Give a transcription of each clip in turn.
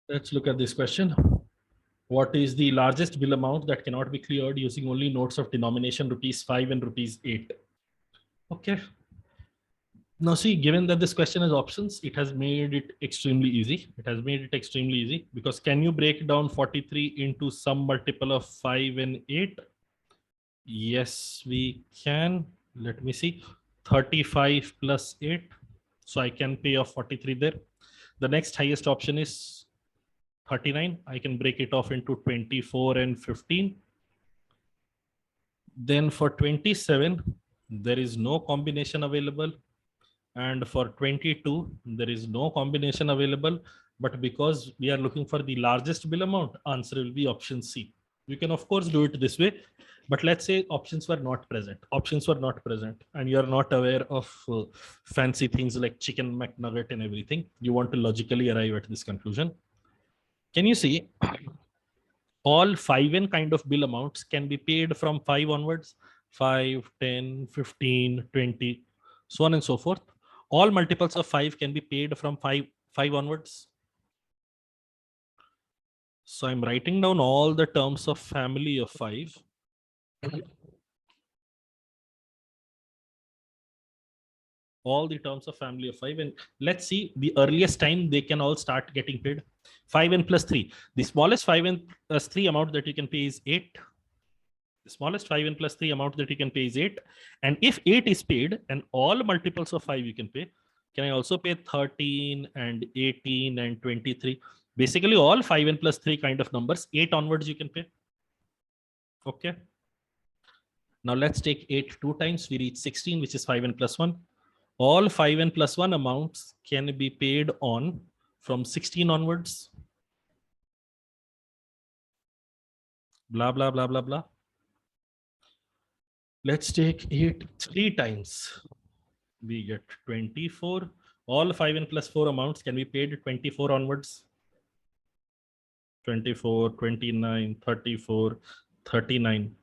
Let's look at this question. What is the largest bill amount that cannot be cleared using only notes of denomination ₹5 and ₹8? Okay. Now see, given that this question has options, it has made it extremely easy. It has made it extremely easy because can you break down 43 into some multiple of 5 and 8? Yes, we can. Let me see. 35 plus 8. So I can pay off 43 there. The next highest option is 39. I can break it off into 24 and 15. Then for 27, there is no combination available. And for 22, there is no combination available. But because we are looking for the largest bill amount, answer will be option C. You can, of course, do it this way. But let's say options were not present. Options were not present. And you're not aware of fancy things like chicken McNugget and everything. You want to logically arrive at this conclusion. Can you see all 5n kind of bill amounts can be paid from 5 onwards? 5, 10, 15, 20, so on and so forth. All multiples of 5 can be paid from 5 onwards. So I'm writing down all the terms of family of 5. All the terms of family of 5, and let's see the earliest time they can all start getting paid. 5n plus 3. The smallest 5n plus 3 amount that you can pay is 8. The smallest 5n plus 3 amount that you can pay is 8. And if 8 is paid and all multiples of 5 you can pay, can I also pay 13 and 18 and 23? Basically all 5n plus 3 kind of numbers, 8 onwards you can pay. Okay. Now let's take 8 2 times. We reach 16, which is 5n plus 1. All 5n plus 1 amounts can be paid on from 16 onwards. Blah, blah, blah, blah, blah. Let's take 8 3 times. We get 24. All 5n plus 4 amounts can be paid 24 onwards. 24, 29, 34, 39.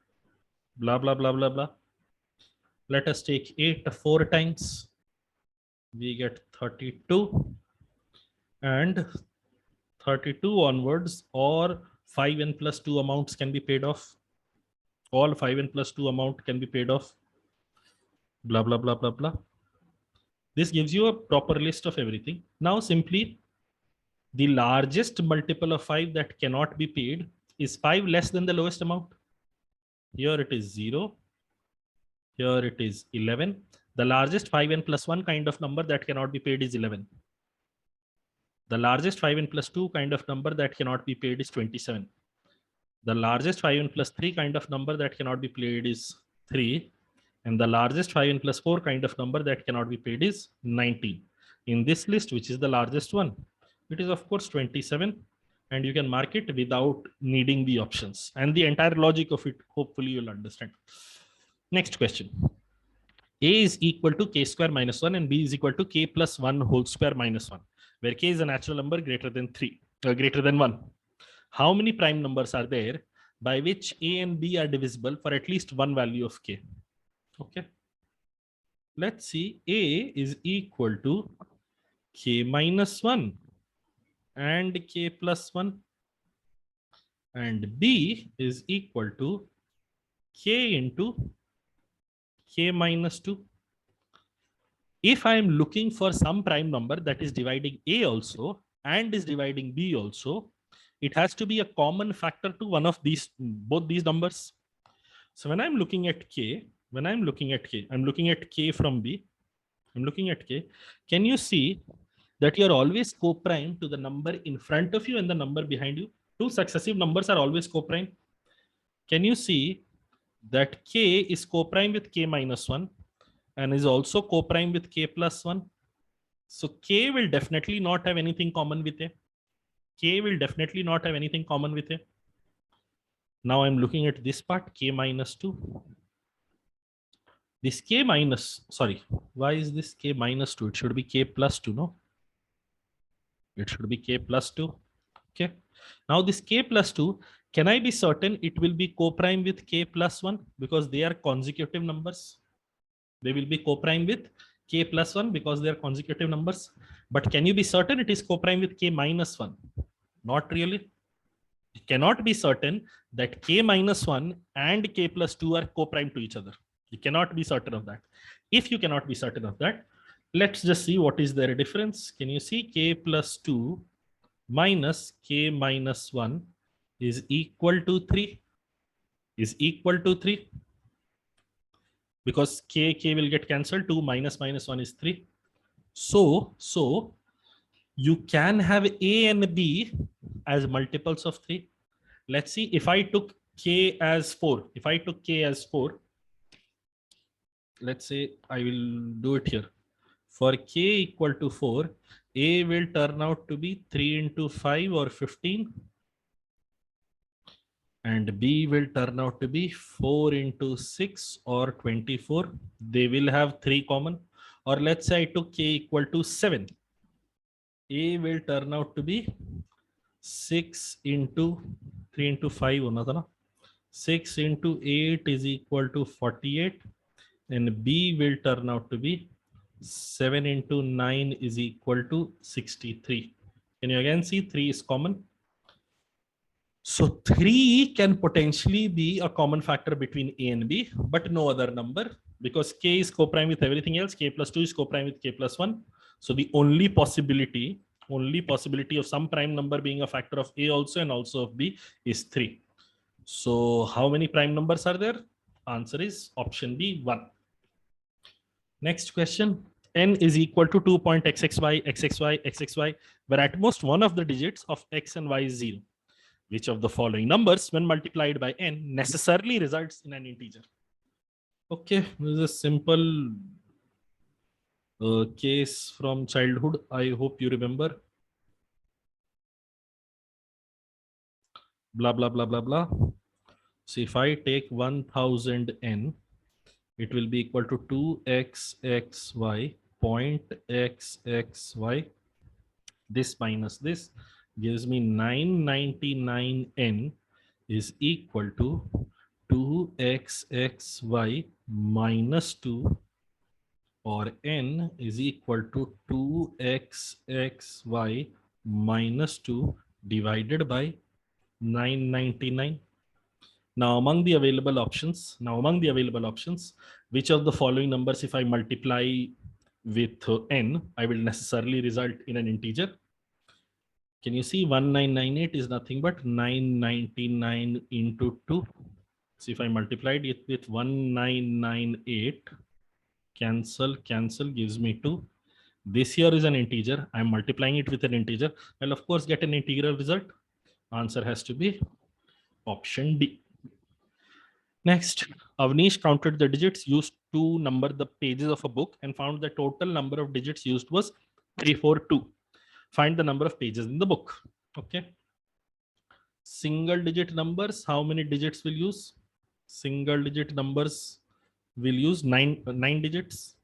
Blah, blah, blah, blah, blah. Let us take 8 4 times. We get 32. And 32 onwards, or 5n plus 2 amounts can be paid off. All 5n plus 2 amount can be paid off. Blah, blah, blah, blah, blah. This gives you a proper list of everything. Now simply the largest multiple of 5 that cannot be paid is 5 less than the lowest amount. Here it is 0. Here it is 11. The largest 5n plus 1 kind of number that cannot be paid is 11. The largest 5n plus 2 kind of number that cannot be paid is 27. The largest 5n plus 3 kind of number that cannot be paid is 3. And the largest 5n plus 4 kind of number that cannot be paid is 19. In this list, which is the largest one, it is of course 27. And you can mark it without needing the options. And the entire logic of it, hopefully you'll understand. Next question. A is equal to k square minus 1 and B is equal to k plus 1 whole square minus 1, where k is a natural number greater than 1. How many prime numbers are there by which A and B are divisible for at least one value of k? Okay. Let's see. A is equal to k minus 1 and k plus 1. And B is equal to k into k minus 2. If I am looking for some prime number that is dividing A also and is dividing B also, it has to be a common factor to one of these, both these numbers. So when I'm looking at k, I'm looking at k from B. I'm looking at k. Can you see that you're always co-prime to the number in front of you and the number behind you? Two successive numbers are always co-prime. Can you see that k is co-prime with k minus 1 and is also co-prime with k plus 1? So k will definitely not have anything common with A. K will definitely not have anything common with A. Now I'm looking at this part, k minus 2. This k minus, sorry, why is this k minus 2? It should be k plus 2, no? It should be k plus 2. Okay. Now this k plus 2, can I be certain it will be co-prime with k plus 1 because they are consecutive numbers? They will be co-prime with k plus 1 because they are consecutive numbers. But can you be certain it is co-prime with k minus 1? Not really. You cannot be certain that k minus 1 and k plus 2 are co-prime to each other. You cannot be certain of that. If you cannot be certain of that, let's just see what is their difference. Can you see k plus 2 minus k minus 1 is equal to 3? Is equal to 3? Because k will get cancelled. 2 minus minus 1 is 3. So you can have a and b as multiples of 3. Let's see, if I took k as 4, let's say I will do it here. For k equal to 4, a will turn out to be 3 into 5 or 15. And b will turn out to be 4 into 6 or 24. They will have 3 common. Or let's say I took k equal to 7. A will turn out to be 6 into 3 into 5. 6 into 8 is equal to 48. And b will turn out to be 7 into 9 is equal to 63. Can you again see 3 is common? So 3 can potentially be a common factor between a and b, but no other number, because k is co-prime with everything else. K plus 2 is co-prime with k plus 1. So the only possibility of some prime number being a factor of a also and also of b is 3. So how many prime numbers are there? Answer is option B, 1. Next question. N is equal to 2.xxy, where at most one of the digits of x and y is 0. Which of the following numbers, when multiplied by n, necessarily results in an integer? Okay, this is a simple case from childhood. I hope you remember. Blah, blah, blah, blah, blah. So if I take 1000n, it will be equal to 2xxy, 0.xxy. This minus this gives me 999n is equal to 2xxy minus 2, or n is equal to 2xxy minus 2 divided by 999. Now among the available options, which of the following numbers, if I multiply with n, I will necessarily result in an integer? Can you see 1998 is nothing but 999 into 2. So if I multiplied it with 1998, cancel gives me 2. This here is an integer. I'm multiplying it with an integer. I'll of course get an integral result. Answer has to be option D. Next, Avnish counted the digits used to number the pages of a book and found the total number of digits used was 342. Find the number of pages in the book. Okay. Single digit numbers, how many digits will use? Single digit numbers will use 9 digits.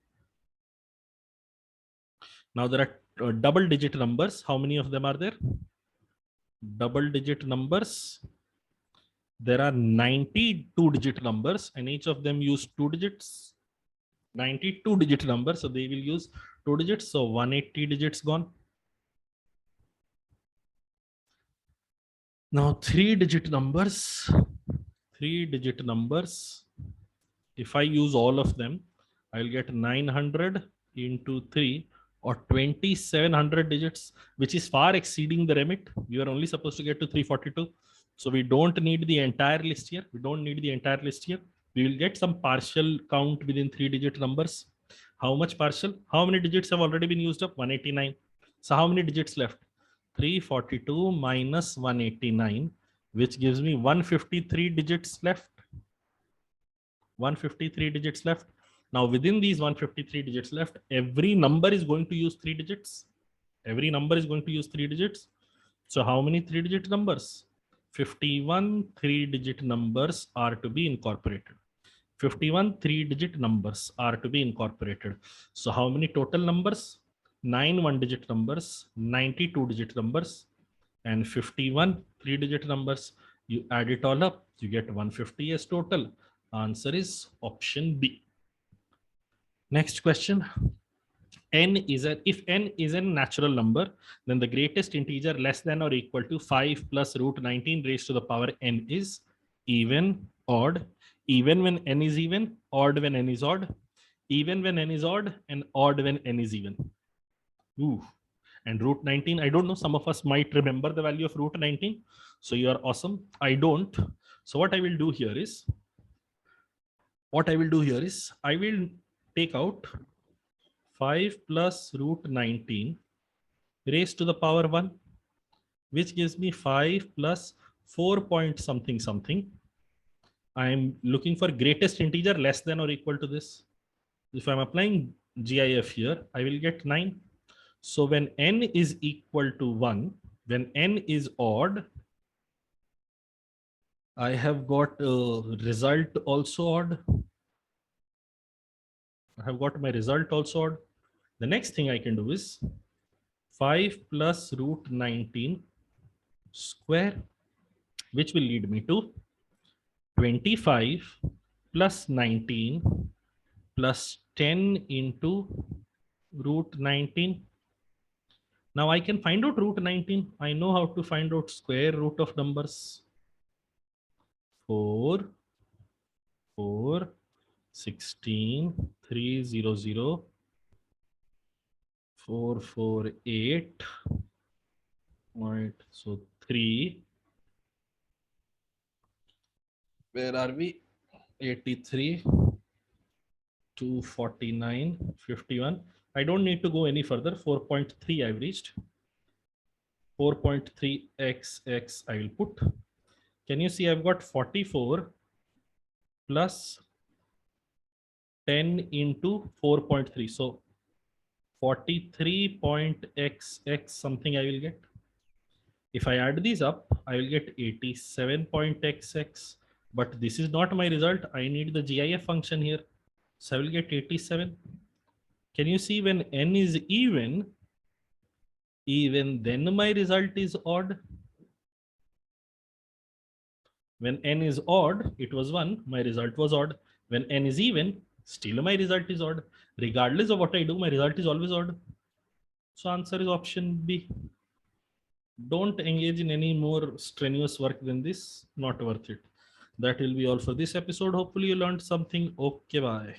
Now there are double digit numbers. How many of them are there? Double digit numbers. There are 92 digit numbers and each of them use 2 digits. 92 digit numbers, so they will use 2 digits. So 180 digits gone. Now 3 digit numbers. If I use all of them, I'll get 900 into 3 or 2700 digits, which is far exceeding the limit. We are only supposed to get to 342. So we don't need the entire list here. We will get some partial count within 3 digit numbers. How much partial? How many digits have already been used up? 189. So how many digits left? 342 minus 189, which gives me 153 digits left. 153 digits left. Now within these 153 digits left, every number is going to use 3 digits. So how many 3 digit numbers? 51 3 digit numbers are to be incorporated. 51 3 digit numbers are to be incorporated. So how many total numbers? 9 1 digit numbers, 92 digit numbers, and 51 3 digit numbers. You add it all up, you get 150 as total. Answer is option B. Next question. if n is a natural number, then the greatest integer less than or equal to 5 plus root 19 raised to the power n is even, odd, even when n is even, odd when n is odd, even when n is odd, and odd when n is even. Ooh. And root 19, I don't know, some of us might remember the value of root 19. So you are awesome. I don't. So what I will do here is, I will take out 5 plus root 19 raised to the power 1, which gives me 5 plus 4 point something something. I am looking for greatest integer less than or equal to this. If I'm applying GIF here, I will get 9. So when n is equal to 1, when n is odd, I have got result also odd. I have got my result also odd. The next thing I can do is 5 plus root 19 square, which will lead me to 25 plus 19 plus 10 into root 19. Now I can find out root 19. I know how to find out square root of numbers. 4, 4, 16, 300, 448. Right, so 3. Where are we? 83, 249, 51. I don't need to go any further. 4.3 I've reached. 4.3xx I will put. Can you see I've got 44 plus 10 into 4.3. So 43.xx something I will get. If I add these up, I will get 87.xx. But this is not my result. I need the GIF function here. So I will get 87. Can you see when n is even then my result is odd? When n is odd, it was 1, my result was odd. When n is even, still my result is odd. Regardless of what I do, my result is always odd. So answer is option B. Don't engage in any more strenuous work than this. Not worth it. That will be all for this episode. Hopefully you learned something. Okay, bye.